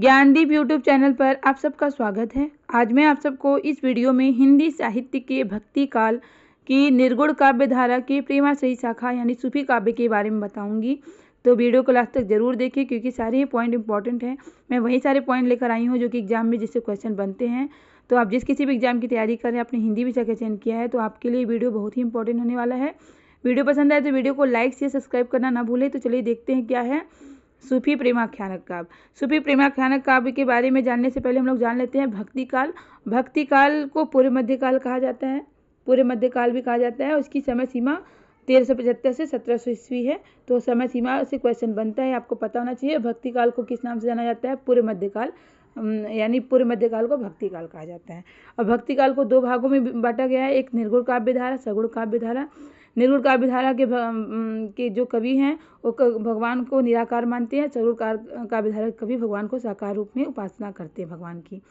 Gyandeep YouTube channel पर आप सबका स्वागत है। आज मैं आप सबको इस वीडियो में हिंदी साहित्य के भक्ति काल की निर्गुण काव्य धारा की प्रेमाश्रयी शाखा यानी सूफी काव्य के बारे में बताऊंगी। तो वीडियो को लास्ट तक जरूर देखें क्योंकि सारे ही पॉइंट इंपॉर्टेंट हैं। मैं वही सारे पॉइंट लेकर आई हूँ जो कि एग्जाम में जिससे क्वेश्चन बनते हैं। तो आप जिस किसी भी एग्जाम की तैयारी कर रहे हैं, अपने हिंदी विषय का चयन किया है, तो आपके लिए वीडियो बहुत ही इंपॉर्टेंट होने वाला है। वीडियो पसंद आए तो वीडियो को लाइक शेयर सब्सक्राइब करना ना भूलें। तो चलिए देखते हैं क्या है सूफी प्रेमाख्यानक काव्य। सूफी प्रेमाख्यानक काव्य के बारे में जानने से पहले हम लोग जान लेते हैं भक्ति काल। भक्ति काल को पूर्व मध्यकाल कहा जाता है, पूर्व मध्यकाल भी कहा जाता है। उसकी समय सीमा 1375 से 1700 ईस्वी है। तो समय सीमा से क्वेश्चन बनता है, आपको पता होना चाहिए। भक्ति काल को किस नाम से जाना जाता है? पूर्व मध्यकाल, यानी पूर्व मध्यकाल को भक्ति काल कहा जाता है। और भक्ति काल को दो भागों में बांटा गया है, एक निर्गुण काव्य धारा, सगुण काव्य धारा। निर्गुण काव्य धारा के जो कवि हैं वो भगवान को निराकार मानते हैं। सगुण काव्य धारा के कवि भगवान को साकार रूप में उपासना करते हैं भगवान की।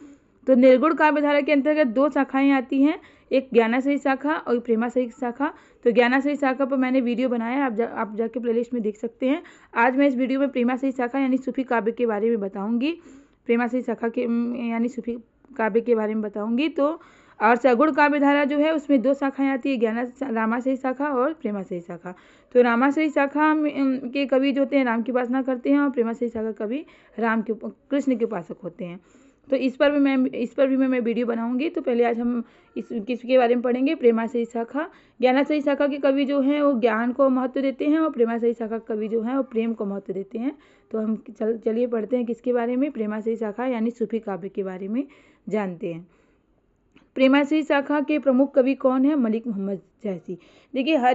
तो निर्गुण काव्य धारा के अंतर्गत दो शाखाएं आती हैं, एक ज्ञानाश्रयी शाखा और प्रेमाश्रयी शाखा। तो ज्ञानाश्रयी शाखा पर मैंने वीडियो बनाया है, आप जाके प्लेलिस्ट में देख सकते हैं। आज मैं इस वीडियो में प्रेमाश्रयी शाखा यानी सूफी काव्य के बारे में बताऊंगी, प्रेमाश्रयी शाखा के यानी सूफी काव्य के बारे में बताऊंगी। तो और सगुण काव्य धारा जो है उसमें दो शाखाएं आती है, रामाश्रयी शाखा और प्रेमाश्रयी शाखा। तो रामाश्रयी शाखा के कवि जो होते हैं राम की उपासना करते हैं और प्रेमाश्रयी शाखा कवि कृष्ण के उपासक होते हैं। तो इस पर भी मैं वीडियो बनाऊंगी। तो पहले आज हम किसके बारे में पढ़ेंगे? प्रेमाश्रयी शाखा। ज्ञानाश्रयी शाखा के कवि जो हैं वो ज्ञान को महत्व देते हैं और प्रेमाश्रयी शाखा के कवि जो हैं वो प्रेम को महत्व देते हैं। तो हम चलिए पढ़ते हैं किसके बारे में? प्रेमाश्रयी शाखा यानी सूफी काव्य के बारे में जानते हैं। प्रेमाश्रयी शाखा के प्रमुख कवि कौन है? मलिक मोहम्मद जैसी। देखिए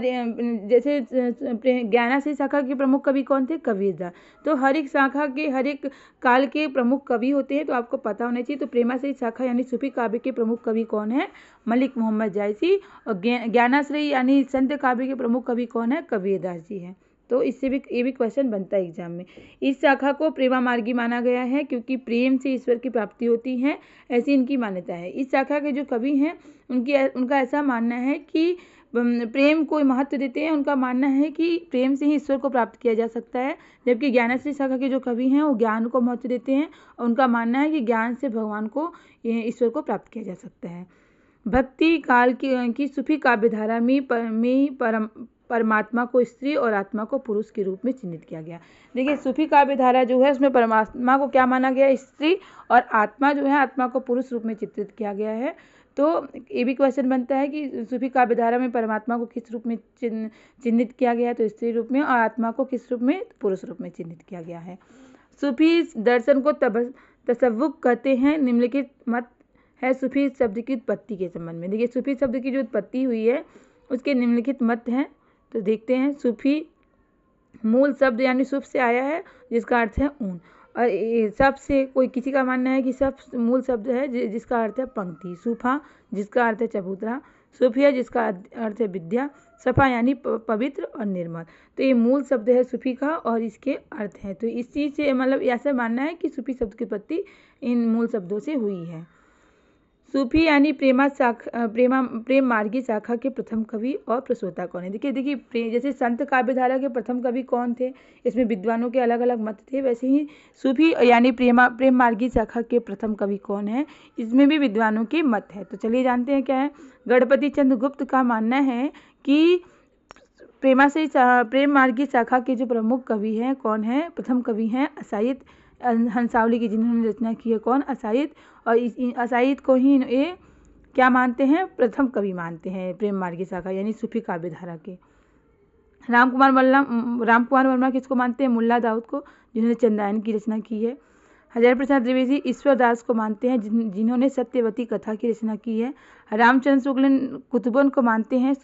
जैसे ज्ञानाश्रयी शाखा के प्रमुख कवि कौन थे? कबीरदास। तो हर एक शाखा के हर एक काल के प्रमुख कवि होते हैं, तो आपको पता होना चाहिए। तो प्रेमाश्रयी शाखा यानी सूफी काव्य के प्रमुख कवि कौन है? मलिक मोहम्मद जैसी। और ज्ञानाश्रयी यानी संत काव्य के प्रमुख कवि कौन है? कबीरदास जी हैं। तो इससे भी ये भी क्वेश्चन बनता है एग्जाम में। इस शाखा को प्रेमा मार्गी माना गया है क्योंकि प्रेम से ईश्वर की प्राप्ति होती है, ऐसी इनकी मान्यता है। इस शाखा के जो कवि हैं उनका ऐसा मानना है कि प्रेम को महत्व देते हैं। उनका मानना है कि प्रेम से ही ईश्वर को प्राप्त किया जा सकता है। जबकि ज्ञानाश्रयी शाखा के जो कवि हैं वो ज्ञान को महत्व देते हैं और उनका मानना है कि ज्ञान से भगवान को, ईश्वर को प्राप्त किया जा सकता है। भक्ति काल की सूफी काव्य धारा में परमात्मा को स्त्री और आत्मा को पुरुष के रूप में चिन्हित किया गया। देखिए सूफी काव्य धारा जो है उसमें परमात्मा को क्या माना गया? स्त्री, और आत्मा जो है आत्मा को पुरुष रूप में चित्रित किया गया है। तो ये भी क्वेश्चन बनता है कि सूफी काव्य धारा में परमात्मा को किस रूप में चिन्हित किया गया है? तो स्त्री रूप में, और आत्मा को किस रूप में? पुरुष रूप में चिन्हित किया गया है। सूफी दर्शन को तसव्वुफ कहते हैं। निम्नलिखित मत है सूफी शब्द की उत्पत्ति के संबंध में। देखिए सूफी शब्द की जो उत्पत्ति हुई है उसके निम्नलिखित मत हैं। तो देखते हैं। सूफी मूल शब्द यानी सूफ से आया है जिसका अर्थ है ऊन, और सब से कोई किसी का मानना है कि सब मूल शब्द है जिसका अर्थ है पंक्ति। सूफा जिसका अर्थ है चबूतरा, सूफिया जिसका अर्थ है विद्या, सफा यानी पवित्र और निर्मल। तो ये मूल शब्द है सूफी का और इसके अर्थ है। तो इस चीज़ से मतलब ऐसा मानना है कि सूफी शब्द की उत्पत्ति इन मूल शब्दों से हुई है। सूफी यानी प्रेम मार्गी शाखा के प्रथम कवि और प्रसूता कौन है? देखिए जैसे संत काव्य धारा के प्रथम कवि कौन थे, इसमें विद्वानों के अलग अलग मत थे, वैसे ही सूफी यानी प्रेम मार्गी शाखा के प्रथम कवि कौन है, इसमें भी विद्वानों के मत है। तो चलिए जानते हैं क्या है। गणपति चंद्र गुप्त का मानना है कि प्रेम मार्गी शाखा के जो प्रमुख कवि हैं कौन है? प्रथम कवि हैं असायित हंसावली की, जिन्होंने रचना की है कौन? असायित। और इस असायित को ही ये क्या मानते हैं? प्रथम कवि मानते हैं प्रेम मार्गी शाखा यानी सूफी काव्य धारा के। रामकुमार वर्मा किसको मानते हैं? मुल्ला दाऊद को, जिन्होंने चंद्रायन की रचना की है। हजारी प्रसाद द्विवेदी ईश्वर दास को मानते हैं जिन्होंने सत्यवती कथा की रचना की है। रामचंद्र शुक्ल कुतुबन को मानते हैं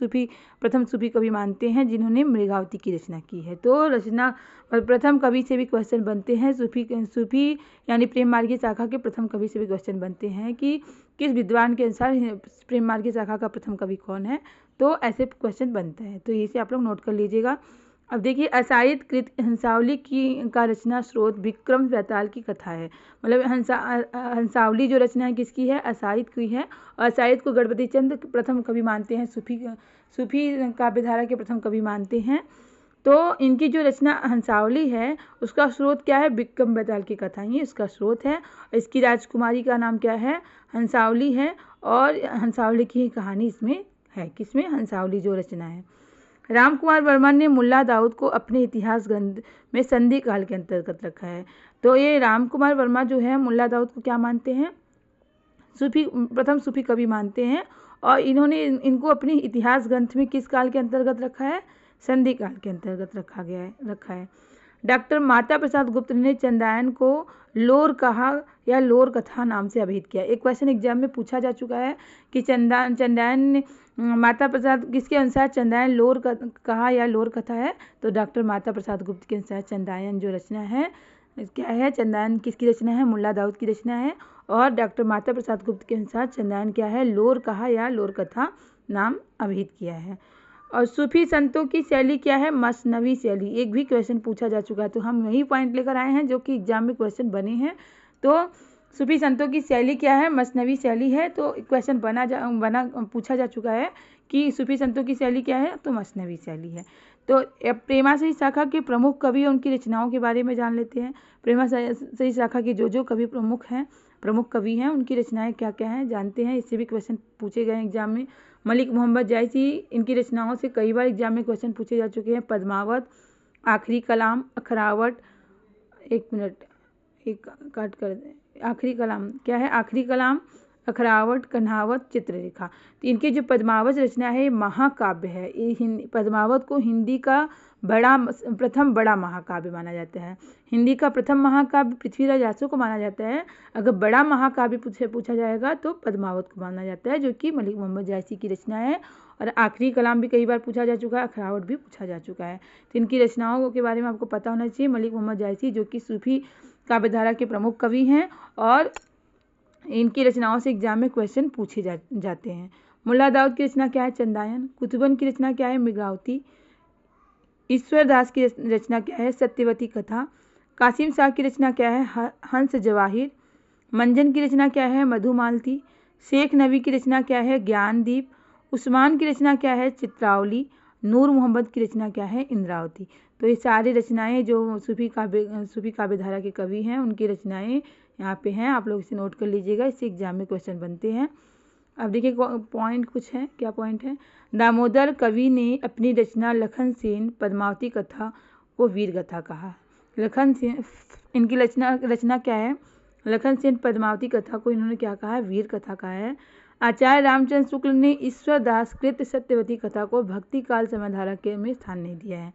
प्रथम सूफी कवि मानते हैं जिन्होंने मृगावती की रचना की है। तो रचना प्रथम कवि से भी क्वेश्चन बनते हैं। सूफी यानी प्रेम मार्गी शाखा के प्रथम कवि से भी क्वेश्चन बनते हैं कि किस विद्वान के अनुसार प्रेम मार्गी शाखा का प्रथम कवि कौन है। तो ऐसे क्वेश्चन बनता है, तो इसे आप लोग नोट कर लीजिएगा। अब देखिए असायित कृत हंसावली का रचना स्रोत विक्रम बेताल की कथा है। मतलब हंसावली जो रचना है किसकी है? असायित की है। और असायित को गणपति चंद्र प्रथम कवि मानते हैं, सूफी काव्य धारा के प्रथम कवि मानते हैं। तो इनकी जो रचना हंसावली है उसका स्रोत क्या है, बिक्रम बेताल की कथा ही इसका स्रोत है। इसकी राजकुमारी का नाम क्या है, हंसावली है, और हंसावली की कहानी इसमें है। किसमें, हंसावली जो रचना है। राम कुमार वर्मा ने मुल्ला दाऊद को अपने इतिहास ग्रंथ में संधि काल के अंतर्गत रखा है। तो ये राम कुमार वर्मा जो है मुल्ला दाऊद को क्या मानते हैं, प्रथम सूफी कवि मानते हैं, और इन्होंने इनको अपने इतिहास ग्रंथ में किस काल के अंतर्गत रखा है, संधि काल के अंतर्गत रखा है। डॉक्टर माता प्रसाद गुप्त ने चंदायन को लोर कहा या लोर कथा नाम से अभिहित किया। एक क्वेश्चन एग्जाम में पूछा जा चुका है कि चंदायन माता प्रसाद किसके अनुसार चंदायन लोर कहा या लोर कथा है, तो डॉक्टर माता प्रसाद गुप्त के अनुसार चंदायन जो रचना है क्या है, चंदायन किसकी रचना है, मुल्ला दाऊद की रचना है, और डॉक्टर माता प्रसाद गुप्त के अनुसार चंदायन क्या है, लोर कहा या लोर कथा नाम अभिहित किया है। और सूफी संतों की शैली क्या है, मसनवी शैली। एक भी क्वेश्चन पूछा जा चुका है, तो हम वही पॉइंट लेकर आए हैं जो कि एग्जाम में क्वेश्चन बने हैं। तो सूफी संतों की शैली क्या है, मसनवी शैली है। तो क्वेश्चन बना पूछा जा चुका है कि सूफी संतों की शैली क्या है, तो मसनवी शैली है। तो प्रेमाश्री शाखा के प्रमुख कवि और उनकी रचनाओं के बारे में जान लेते हैं। प्रेमाश्री शाखा के जो कवि प्रमुख कवि हैं उनकी रचनाएं क्या क्या हैं जानते हैं। इससे भी क्वेश्चन पूछे गए एग्जाम में। मलिक मोहम्मद जायसी, इनकी रचनाओं से कई बार एग्जाम में क्वेश्चन पूछे जा चुके हैं। पद्मावत, आखिरी कलाम, अखरावट, एक मिनट एक काट कर आखिरी कलाम क्या है, आखिरी कलाम, अखरावट, कन्हावत, चित्ररेखा। तो इनकी जो पद्मावत रचना है ये महाकाव्य है। ये पद्मावत को हिंदी का प्रथम बड़ा महाकाव्य माना जाता है। हिंदी का प्रथम महाकाव्य पृथ्वीराज आसू को माना जाता है। अगर बड़ा महाकाव्य पूछा जाएगा तो पद्मावत को माना जाता है, जो कि मलिक मोहम्मद जायसी की रचना है। और आखिरी कलाम भी कई बार पूछा जा चुका है, अखरावट भी पूछा जा चुका है। तो इनकी रचनाओं के बारे में आपको पता होना चाहिए। मलिक मोहम्मद जायसी जो कि सूफी काव्यधारा के प्रमुख कवि हैं, और इनकी रचनाओं से एग्जाम में क्वेश्चन पूछे जाते हैं। मुल्ला दाऊद की रचना क्या है, चंदायन। कुतुबन की रचना क्या है, मृगावती। ईश्वर दास की रचना क्या है, सत्यवती कथा। कासिम शाह की रचना क्या है, हंस जवाहिर। मंजन की रचना क्या है, मधुमालती। शेख नबी की रचना क्या है, ज्ञानदीप। उस्मान की रचना क्या है, चित्रावली। नूर मोहम्मद की रचना क्या है, इंद्रावती। तो ये सारी रचनाएं जो सूफी काव्यधारा के कवि हैं उनकी रचनाएं यहाँ पे हैं, आप लोग इसे नोट कर लीजिएगा, इससे एग्जाम में क्वेश्चन बनते हैं। अब देखिए पॉइंट कुछ है, क्या पॉइंट है। दामोदर कवि ने अपनी रचना लखन सेन पद्मावती कथा को वीर कथा कहा। लखन सेन, इनकी रचना क्या है, लखन सेन पद्मावती कथा को इन्होंने क्या कहा है, वीर कथा कहा है। आचार्य रामचंद्र शुक्ल ने ईश्वर दास कृत सत्यवती कथा को भक्ति काल समयधारा के में स्थान नहीं दिया है।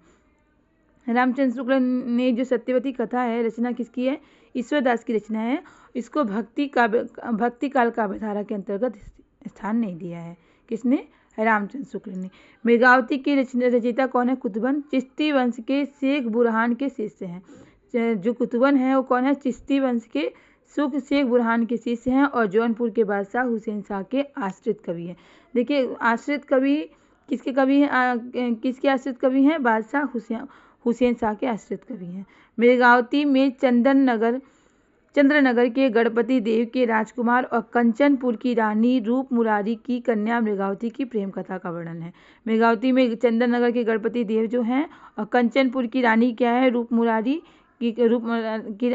रामचंद्र शुक्ल ने जो सत्यवती कथा है रचना किसकी है, ईश्वर दास की रचना है। इसको भक्ति काल काव्यधारा के अंतर्गत स्थान नहीं दिया है। किसने, रामचंद्र शुक्ल ने। मृगावती की रचयिता कौन है, कुतुबन। चिश्ती वंश के शेख बुरहान के शिष्य हैं। जो कुतुबन है वो कौन है, चिश्ती वंश के शेख बुरहान के शिष्य हैं, और जौनपुर के बादशाह हुसैन शाह के आश्रित कवि हैं। देखिए आश्रित कवि किसके कवि हैं, किसके आश्रित कवि हैं, बादशाह हुसैन शाह के आश्रित कवि हैं। मृगावती में चंद्रनगर के गणपति देव के राजकुमार और कंचनपुर की रानी रूप मुरारी की कन्या मृगावती की प्रेम कथा का वर्णन है। मृगावती में चंद्रनगर के गणपति देव जो हैं और कंचनपुर की रानी क्या है, रूप मुरारी की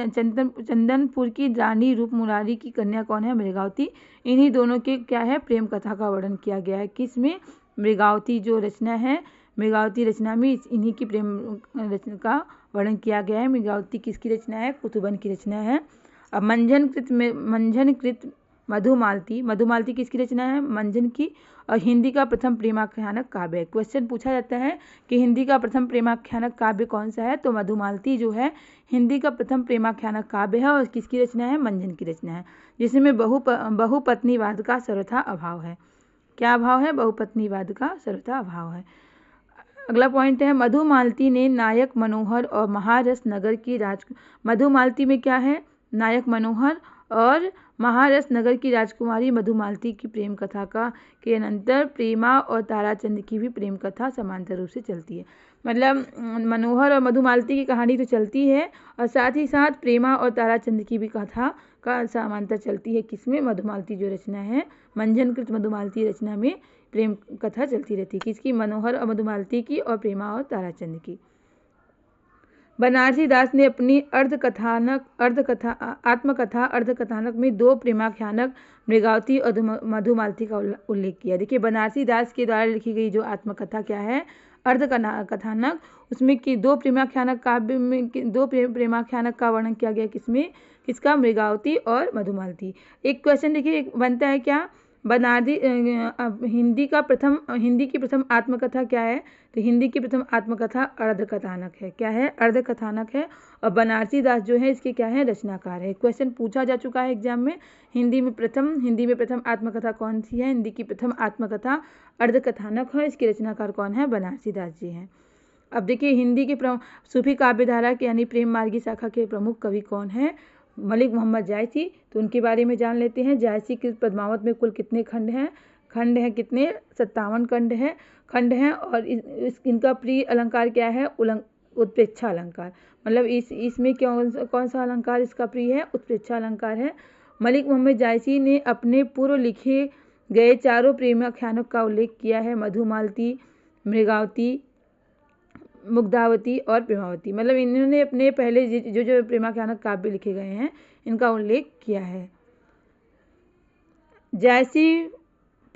चंदनपुर की रानी रूप मुरारी की कन्या कौन है, मृगावती। इन्हीं दोनों के क्या है, प्रेम कथा का वर्णन किया गया है। किसमें, मृगावती जो रचना है, मृगावती रचना में इन्हीं की प्रेम रचना का वर्णन किया गया है। मृगावती किसकी रचना है, कुतुबन की रचना है। अब मंझनकृत मधुमालती किसकी रचना है, मंझन की, और हिंदी का प्रथम प्रेमाख्यानक काव्य है। क्वेश्चन पूछा जाता है कि हिंदी का प्रथम प्रेमाख्यानक काव्य कौन सा है, तो मधुमालती जो है हिंदी का प्रथम प्रेमाख्यानक काव्य है, और किसकी रचना है, मंझन की रचना है, जिसमें बहुपत्नीवाद का सर्वथा अभाव है। क्या अभाव है, बहुपत्नीवाद का सर्वथा अभाव है। अगला पॉइंट है, मधुमालती ने नायक मनोहर और महारस नगर की मधुमालती में क्या है, नायक मनोहर और महारस नगर की राजकुमारी मधुमालती की प्रेम कथा के अनंतर प्रेमा और ताराचंद की भी प्रेम कथा समांतर रूप से चलती है। मतलब मनोहर और मधुमालती की कहानी तो चलती है, और साथ ही साथ प्रेमा और ताराचंद की भी कथा का समांतर चलती है। किसमें, मधुमालती जो रचना है, मंझनकृत मधुमालती रचना में प्रेम कथा चलती रहती है। किसकी, मनोहर और मधुमालती की, और प्रेमा और ताराचंद की। बनारसी दास ने अपनी आत्मकथा अर्धकथानक में 2 प्रेमाख्यानक मृगावती और मधुमालती का उल्लेख किया। देखिए बनारसी दास के द्वारा लिखी गई जो आत्मकथा क्या है, अर्धकथानक, उसमें कि 2 प्रेमाख्यानक काव्य में 2 प्रेमाख्यानक का वर्णन किया गया। किसमें, किसका, मृगावती और मधुमालती। एक क्वेश्चन देखिए बनता है क्या, हिंदी की प्रथम आत्मकथा क्या है, तो हिंदी की प्रथम आत्मकथा अर्धकथानक है। क्या है, अर्धकथानक है। और बनारसी दास जो है इसके क्या है, रचनाकार है। क्वेश्चन पूछा जा चुका है एग्जाम में। हिंदी में प्रथम आत्मकथा कौन सी है, हिंदी की प्रथम आत्मकथा अर्धकथानक है। इसके रचनाकार कौन है, बनारसी दास जी हैं। अब देखिए हिंदी की सूफी काव्यधारा के यानी प्रेम मार्गी शाखा के प्रमुख कवि कौन है, मलिक मोहम्मद जायसी। तो उनके बारे में जान लेते हैं। जायसी के पद्मावत में कुल कितने खंड हैं कितने, 57 खंड हैं। और इनका प्रिय अलंकार क्या है, उत्प्रेक्षा अलंकार। मतलब इसमें कौन सा अलंकार इसका प्रिय है, उत्प्रेक्षा अलंकार है। मलिक मोहम्मद जायसी ने अपने पूर्व लिखे गए 4 प्रेमाख्यानों का उल्लेख किया है, मधुमालती, मृगावती, मुग्धावती और प्रेमावती। मतलब इन्होंने अपने पहले जो प्रेमाख्यानक काव्य लिखे गए हैं इनका उल्लेख किया है। जायसी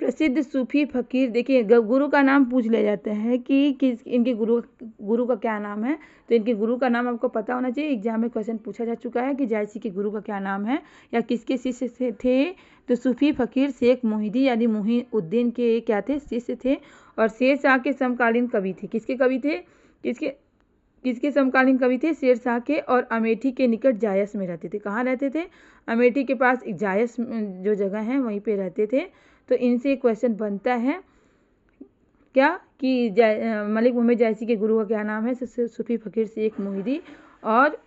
प्रसिद्ध सूफी फकीर। देखिए गुरु का नाम पूछ लिया जाता है कि इनके गुरु का क्या नाम है, तो इनके गुरु का नाम आपको पता होना चाहिए। एग्जाम में क्वेश्चन पूछा जा चुका है कि जायसी के गुरु का क्या नाम है या किसके शिष्य थे, तो सूफी फकीर शेख मोहिदी यानी मोहिउद्दीन के क्या थे, शिष्य थे। और शेरशाह के समकालीन कवि थे। किसके कवि थे, किसके समकालीन कवि थे, शेरशाह के। और अमेठी के निकट जायस में रहते थे। कहाँ रहते थे, अमेठी के पास एक जायस जो जगह है वहीं पे रहते थे। तो इनसे क्वेश्चन बनता है क्या कि मलिक मोहम्मद जायसी के गुरु का क्या नाम है, सूफी फकीर शेख मोहिदी। और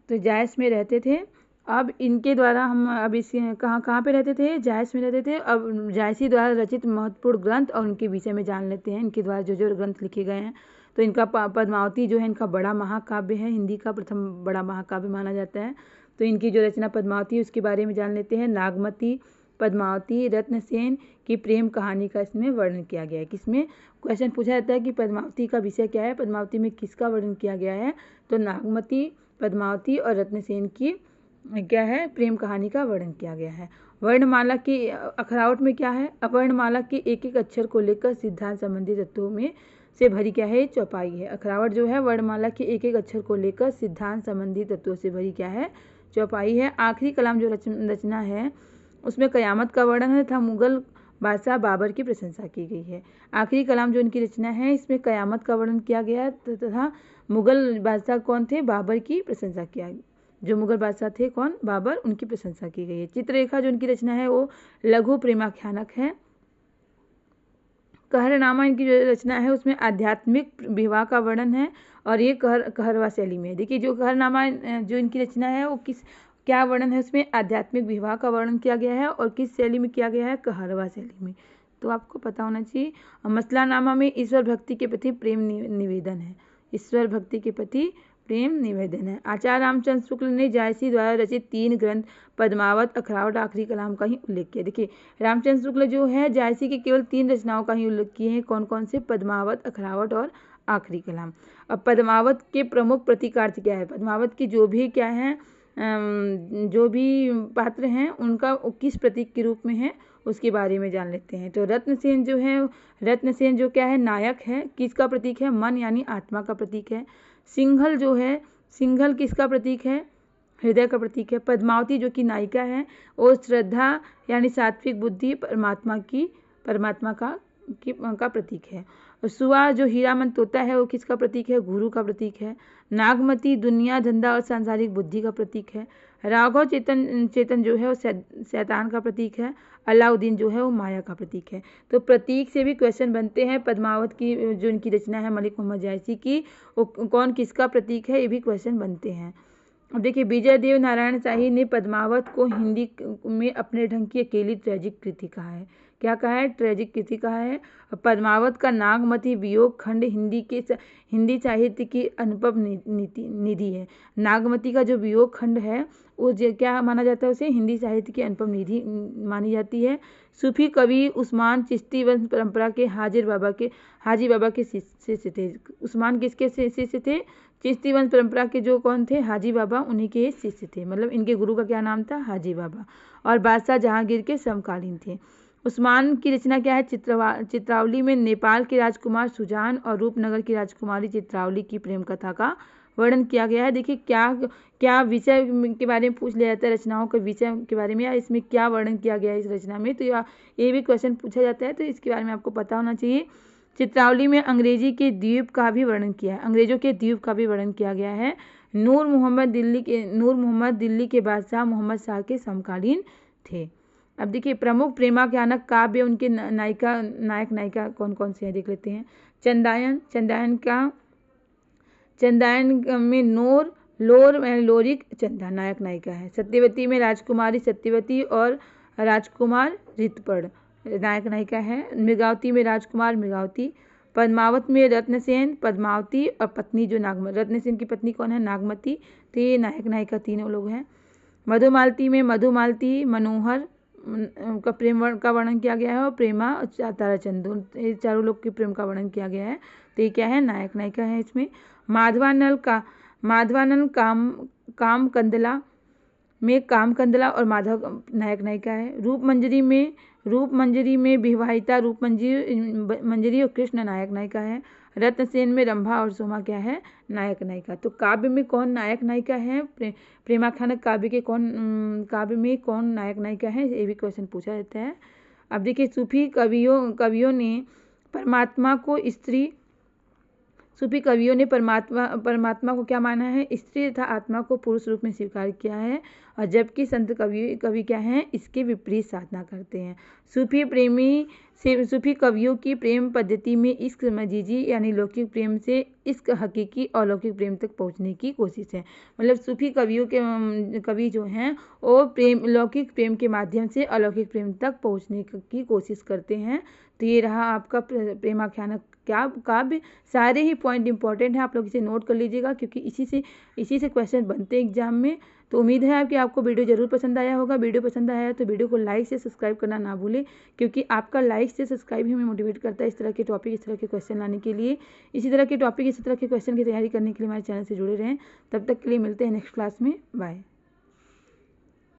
तो जायस में रहते थे। अब इनके द्वारा हम अब इस कहाँ पे रहते थे, जायस में रहते थे। अब जायसी द्वारा रचित महत्वपूर्ण ग्रंथ और उनके विषय में जान लेते हैं। इनके द्वारा जो ग्रंथ लिखे गए हैं, तो इनका पद्मावती जो है इनका बड़ा महाकाव्य है, हिंदी का प्रथम बड़ा महाकाव्य माना जाता है। तो इनकी जो रचना पद्मावती है उसके बारे में जान लेते हैं। नागमती, पद्मावती, रत्नसेन की प्रेम कहानी का इसमें वर्णन किया गया है। किसमें, क्वेश्चन पूछा जाता है कि पद्मावती का विषय क्या है, पद्मावती में किसका वर्णन किया गया है, तो नागमती, पद्मावती और रत्नसेन की क्या है, प्रेम कहानी का वर्णन किया गया है। वर्णमाला की अखरावट में क्या है, अवर्णमाला के एक एक अक्षर को लेकर सिद्धांत संबंधी तत्वों में से भरी क्या है, चौपाई है। अखरावट जो है वर्णमाला के एक एक अक्षर को लेकर सिद्धांत संबंधी तत्वों से भरी क्या है, चौपाई है। आखिरी कलाम जो रचना है उसमें कयामत का वर्णन है तथा मुगल बादशाह बाबर की प्रशंसा की गई है। आखिरी कलाम जो इनकी रचना है इसमें कयामत का वर्णन किया गया तथा मुगल बादशाह कौन थे, बाबर की प्रशंसा किया। जो मुगल बादशाह थे कौन, बाबर, उनकी प्रशंसा की गई है। चित्ररेखा जो इनकी रचना है वो लघु प्रेमाख्यानक है। कहरनामा इनकी जो रचना है उसमें आध्यात्मिक विवाह का वर्णन है और ये कहरवा शैली में है। देखिए जो कहरनामा जो इनकी रचना है वो क्या वर्णन है, उसमें आध्यात्मिक विवाह का वर्णन किया गया है और किस शैली में किया गया है, कहरवा शैली में। तो आपको पता होना चाहिए। मसलानामा में ईश्वर भक्ति के प्रति प्रेम निवेदन है, ईश्वर भक्ति के प्रति प्रेम निवेदन है। आचार्य रामचंद्र शुक्ल ने जायसी द्वारा रचित 3 ग्रंथ पद्मावत, अखरावट, आखिरी कलाम का ही उल्लेख किया। देखिए रामचंद्र शुक्ल जो है जायसी के केवल 3 रचनाओं का ही उल्लेख किए हैं। कौन कौन से, पद्मावत, अखरावट और आखिरी कलाम। अब पद्मावत के प्रमुख प्रतीकार्थ क्या है, पद्मावत की जो भी क्या है जो भी पात्र हैं उनका किस प्रतीक के रूप में है उसके बारे में जान लेते हैं। तो रत्नसेन जो क्या है, नायक है, किसका प्रतीक है, मन यानी आत्मा का प्रतीक है। सिंघल जो है, सिंघल किसका प्रतीक है, हृदय का प्रतीक है। पद्मावती जो कि नायिका है वो श्रद्धा यानी सात्विक बुद्धि, परमात्मा का प्रतीक है। सुआ जो हीरामन तोता है वो किसका प्रतीक है, गुरु का प्रतीक है। नागमती दुनिया, धंधा और सांसारिक बुद्धि का प्रतीक है। राघव चेतन जो है वो शैतान का प्रतीक है। अलाउद्दीन जो है वो माया का प्रतीक है। तो प्रतीक से भी क्वेश्चन बनते हैं। पद्मावत की जो इनकी रचना है मलिक मोहम्मद जायसी की, वो कौन किसका प्रतीक है, ये भी क्वेश्चन बनते हैं। अब देखिए विजय देव नारायण शाही ने पद्मावत को हिंदी में अपने ढंग की अकेली ट्रेजिक कृति कहा है। क्या कहा है, ट्रेजिक कृति कहा है। पद्मावत का नागमती वियोग खंड हिंदी साहित्य की अनुपम निधि है। नागमती का जो वियोग खंड है वो क्या माना जाता है, उसे हिंदी साहित्य की अनुपम निधि मानी जाती है। सूफी कवि उस्मान चिश्ती वंश परंपरा के हाजी बाबा के शिष्य थे। उस्मान किसके शिष्य थे, चिश्ती वंश परंपरा के जो कौन थे, हाजी बाबा, उन्हीं के शिष्य थे। मतलब इनके गुरु का क्या नाम था, हाजी बाबा। और बादशाह जहांगीर के समकालीन थे। उस्मान की रचना क्या है, चित्रावली में नेपाल के राजकुमार सुजान और रूपनगर की राजकुमारी चित्रावली की प्रेम कथा का वर्णन किया गया है। देखिए क्या विषय के बारे में पूछ लिया जाता है, रचनाओं के विषय के बारे में, या इसमें क्या वर्णन किया गया है इस रचना में, तो ये भी क्वेश्चन पूछा जाता है, तो इसके बारे में आपको पता होना चाहिए। चित्रावली में अंग्रेजों के द्वीप का भी वर्णन किया गया है। नूर मोहम्मद दिल्ली के बादशाह मोहम्मद शाह के समकालीन थे। अब देखिए प्रमुख प्रेमाख्यानक काव्य, उनके नायक नायिका कौन कौन से हैं देख लेते हैं। चंदायन में लोरिक चंदा नायक नायिका है। सत्यवती में राजकुमारी सत्यवती और राजकुमार ऋतुपर्ण नायक नायिका है। मृगावती में राजकुमार मृगावती। पद्मावत में रत्नसेन पद्मावती और पत्नी जो रत्नसेन की पत्नी कौन है, नागमती, तो ये नायक नायिका तीनों लोग हैं। मधुमालती में मधुमालती मनोहर का प्रेम का वर्णन किया गया है, और प्रेमा और ताराचंद, ये चारों लोग के प्रेम का वर्णन किया गया है, तो ये क्या है, नायक नायिका है इसमें। माधवानल कामकंदला में कामकंदला और माधव नायक नायिका है। रूपमंजरी में विवाहिता रूपमंजरी और कृष्ण नायक नायिका है। रत्नसेन में रंभा और सोमा क्या है, नायक नायिका। तो काव्य में कौन नायक नायिका है, प्रेमाख्यानक काव्य में कौन नायक नायिका है, ये भी क्वेश्चन पूछा जाता है। अब देखिए सूफी कवियों ने परमात्मा को क्या माना है, स्त्री तथा आत्मा को पुरुष रूप में स्वीकार किया है, और जबकि संत कवि क्या हैं, इसके विपरीत साधना करते हैं। सूफी कवियों की प्रेम पद्धति में इश्क मजीजी यानी लौकिक प्रेम से इश्क हकीकी अलौकिक प्रेम तक पहुंचने की कोशिश है। मतलब सूफी कवि जो हैं वो लौकिक प्रेम के माध्यम से अलौकिक प्रेम तक पहुंचने की कोशिश करते हैं। तो ये रहा आपका प्रेमाख्यानक काव्य। सारे ही पॉइंट इंपॉर्टेंट है, आप लोग इसे नोट कर लीजिएगा, क्योंकि इसी से क्वेश्चन बनते हैं एग्जाम में। तो उम्मीद है कि आपको वीडियो जरूर पसंद आया होगा। वीडियो पसंद आया है तो वीडियो को लाइक से सब्सक्राइब करना ना भूलें, क्योंकि आपका लाइक से सब्सक्राइब ही हमें मोटिवेट करता है इस तरह के टॉपिक, इस तरह के क्वेश्चन लाने के लिए। इसी तरह के टॉपिक, इसी तरह के क्वेश्चन की तैयारी करने के लिए हमारे चैनल से जुड़े रहें। तब तक के लिए मिलते हैं नेक्स्ट क्लास में। बाय।